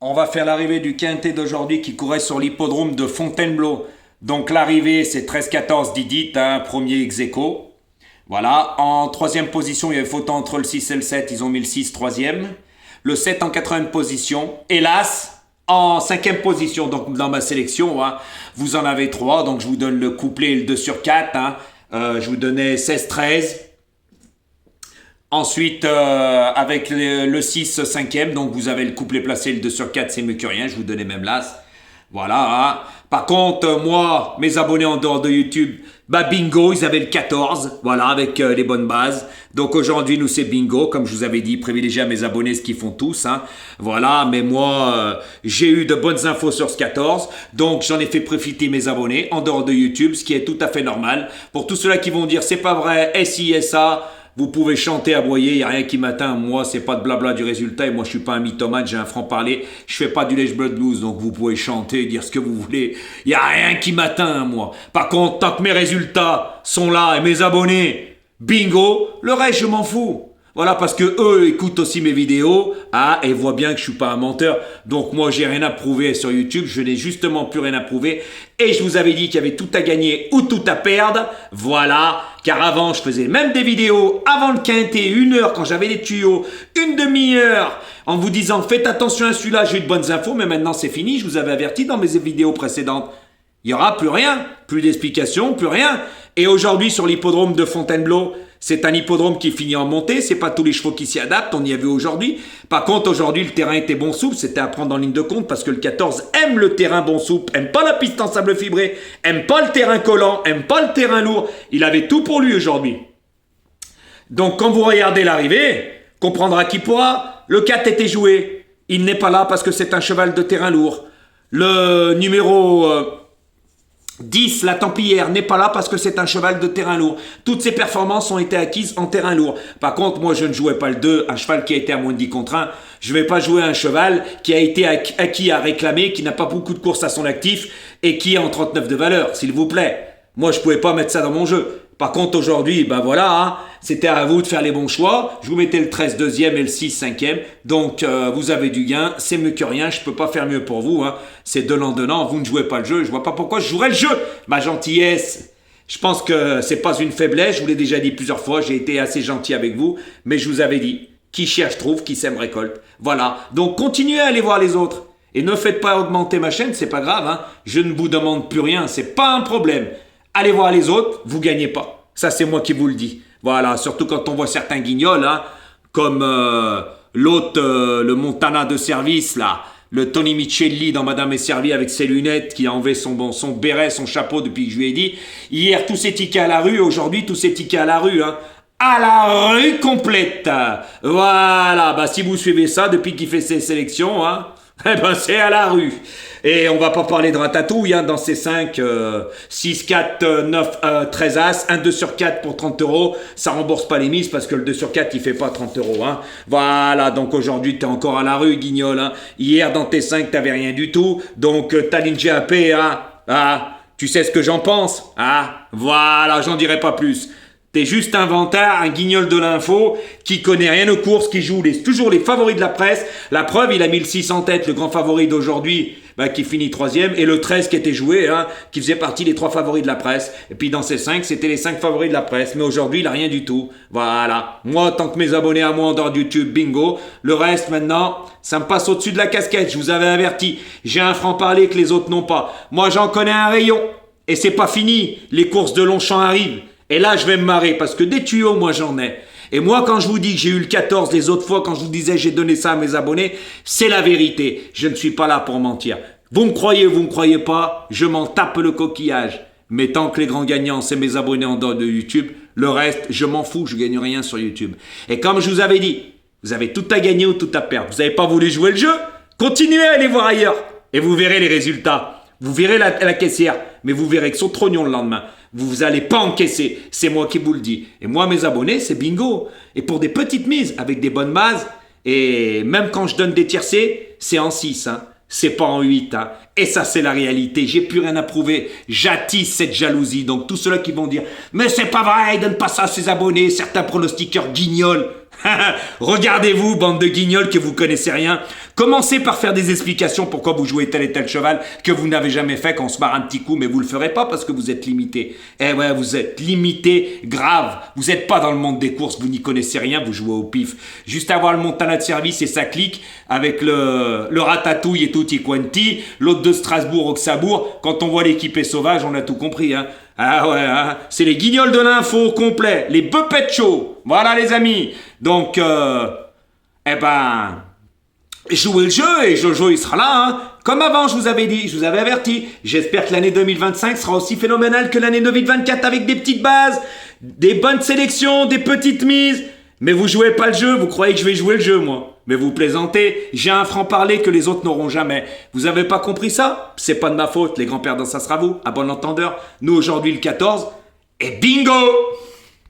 On va faire l'arrivée du quintet d'aujourd'hui qui courait sur l'hippodrome de Fontainebleau. Donc l'arrivée, c'est 13-14 Didit, premier ex aequo. Voilà. En troisième position, il y avait photo entre le 6 et le 7. Ils ont mis le 6 troisième. Le 7 en quatrième position. Hélas, en cinquième position, donc dans ma sélection, vous en avez trois. Donc je vous donne le couplet et le 2 sur 4. Je vous donnais 16-13. Ensuite, avec le 6 cinquième, donc vous avez le couplet placé, le 2 sur 4, c'est mieux que rien, je vous donnais même l'as. Voilà. Par contre, moi, mes abonnés en dehors de YouTube, bingo, ils avaient le 14, voilà, avec les bonnes bases. Donc aujourd'hui, nous, c'est bingo, comme je vous avais dit, privilégier à mes abonnés ce qu'ils font tous. Voilà, mais moi, j'ai eu de bonnes infos sur ce 14, donc j'en ai fait profiter mes abonnés en dehors de YouTube, ce qui est tout à fait normal. Pour tous ceux-là qui vont dire, c'est pas vrai, SISA, vous pouvez chanter, aboyer, il n'y a rien qui m'atteint. Moi, c'est pas de blabla du résultat. Et moi, je suis pas un mythomane, j'ai un franc-parler. Je fais pas du Lèche Blood Blues. Donc, vous pouvez chanter, dire ce que vous voulez. Il n'y a rien qui m'atteint, moi. Par contre, tant que mes résultats sont là et mes abonnés, bingo, le reste, je m'en fous. Voilà, parce que eux écoutent aussi mes vidéos, et voient bien que je suis pas un menteur. Donc moi, j'ai rien à prouver sur YouTube. Je n'ai justement plus rien à prouver. Et je vous avais dit qu'il y avait tout à gagner ou tout à perdre. Voilà. Car avant, je faisais même des vidéos avant le quintet, 1 heure quand j'avais des tuyaux, une demi-heure, en vous disant faites attention à celui-là, j'ai eu de bonnes infos, mais maintenant c'est fini. Je vous avais averti dans mes vidéos précédentes. Il n'y aura plus rien, plus d'explications, plus rien. Et aujourd'hui, sur l'hippodrome de Fontainebleau, c'est un hippodrome qui finit en montée, c'est pas tous les chevaux qui s'y adaptent, on y a vu aujourd'hui. Par contre, aujourd'hui, le terrain était bon souple, c'était à prendre en ligne de compte parce que le 14 aime le terrain bon souple, aime pas la piste en sable fibré, aime pas le terrain collant, aime pas le terrain lourd. Il avait tout pour lui aujourd'hui. Donc, quand vous regardez l'arrivée, comprendra qui pourra, le 4 était joué. Il n'est pas là parce que c'est un cheval de terrain lourd. Le numéro 10, la Templière, n'est pas là parce que c'est un cheval de terrain lourd. Toutes ses performances ont été acquises en terrain lourd. Par contre, moi, je ne jouais pas le 2, un cheval qui a été à moins de 10 contre 1. Je ne vais pas jouer un cheval qui a été acquis à réclamer, qui n'a pas beaucoup de courses à son actif et qui est en 39 de valeur, s'il vous plaît. Moi, je ne pouvais pas mettre ça dans mon jeu. Par contre, aujourd'hui, voilà, c'était à vous de faire les bons choix. Je vous mettais le 13 deuxième et le 6 cinquième. Donc, vous avez du gain. C'est mieux que rien. Je peux pas faire mieux pour vous. C'est donnant. Vous ne jouez pas le jeu. Je vois pas pourquoi je jouerais le jeu. Ma gentillesse, je pense que c'est pas une faiblesse. Je vous l'ai déjà dit plusieurs fois. J'ai été assez gentil avec vous. Mais je vous avais dit, qui cherche trouve, qui sème récolte. Voilà. Donc, continuez à aller voir les autres. Et ne faites pas augmenter ma chaîne. C'est pas grave. Je ne vous demande plus rien. C'est pas un problème. Allez voir les autres, vous gagnez pas. Ça, c'est moi qui vous le dis. Voilà, surtout quand on voit certains guignols, comme l'autre, le Montana de service, là, le Tony Michelli dans Madame est servie avec ses lunettes, qui a enlevé son béret, son chapeau depuis que je lui ai dit. Hier, tous ces tickets à la rue, aujourd'hui, tous ces tickets à la rue, à la rue complète. Voilà, si vous suivez ça depuis qu'il fait ses sélections, c'est à la rue. Et on va pas parler de ratatouille dans ces 5, 6, 4, 9, 13 as, 1 2 sur 4 pour 30 euros. Ça rembourse pas les mises parce que le 2 sur 4 il fait pas 30 euros. Voilà, donc aujourd'hui t'es encore à la rue, guignol. Hier dans tes 5 t'avais rien du tout. Donc t'as l'INGAP, tu sais ce que j'en pense. Voilà, j'en dirai pas plus. T'es juste un vantard, un guignol de l'info, qui connaît rien aux courses, qui joue toujours les favoris de la presse. La preuve, il a mis le 6 en tête, le grand favori d'aujourd'hui, qui finit 3e, et le 13 qui était joué, qui faisait partie des 3 favoris de la presse. Et puis dans ces 5, c'était les 5 favoris de la presse. Mais aujourd'hui, il a rien du tout. Voilà. Moi, tant que mes abonnés à moi en dehors de YouTube, bingo. Le reste, maintenant, ça me passe au-dessus de la casquette. Je vous avais averti. J'ai un franc-parler que les autres n'ont pas. Moi, j'en connais un rayon. Et c'est pas fini. Les courses de Longchamp arrivent. Et là, je vais me marrer parce que des tuyaux, moi, j'en ai. Et moi, quand je vous dis que j'ai eu le 14 les autres fois, quand je vous disais j'ai donné ça à mes abonnés, c'est la vérité. Je ne suis pas là pour mentir. Vous me croyez, vous me croyez pas, je m'en tape le coquillage. Mais tant que les grands gagnants, c'est mes abonnés en dehors de YouTube, le reste, je m'en fous, je gagne rien sur YouTube. Et comme je vous avais dit, vous avez tout à gagner ou tout à perdre. Vous n'avez pas voulu jouer le jeu? Continuez à aller voir ailleurs. Et vous verrez les résultats. Vous verrez la caissière, mais vous verrez que son trognon le lendemain. Vous n'allez pas encaisser, c'est moi qui vous le dis. Et moi, mes abonnés, c'est bingo. Et pour des petites mises, avec des bonnes bases, et même quand je donne des tiercés, c'est en 6, c'est pas en 8. Et ça, c'est la réalité. J'ai plus rien à prouver. J'attise cette jalousie. Donc, tous ceux-là qui vont dire « Mais c'est pas vrai, il donne pas ça à ses abonnés, certains pronostiqueurs guignols. » Regardez-vous, bande de guignols que vous connaissez rien. Commencez par faire des explications pourquoi vous jouez tel et tel cheval que vous n'avez jamais fait, qu'on se marre un petit coup, mais vous le ferez pas parce que vous êtes limité. Eh ouais, vous êtes limité, grave. Vous n'êtes pas dans le monde des courses, vous n'y connaissez rien, vous jouez au pif. Juste avoir le Montana de service et ça clique avec le Ratatouille et Tutti Quanti, l'autre de Strasbourg, Auxabourg. Quand on voit l'équipée sauvage, on a tout compris, hein. Ah ouais, hein, c'est les guignols de l'info complet, les Buppet Show. Voilà les amis. Donc, jouez le jeu et Jojo il sera là, hein. Comme avant, je vous avais dit, je vous avais averti. J'espère que l'année 2025 sera aussi phénoménale que l'année 2024 avec des petites bases, des bonnes sélections, des petites mises. Mais vous jouez pas le jeu, vous croyez que je vais jouer le jeu, moi. Mais vous plaisantez, j'ai un franc-parler que les autres n'auront jamais. Vous avez pas compris ça? C'est pas de ma faute, les grands-pères dans ça sera vous, à bon entendeur. Nous aujourd'hui le 14, et bingo!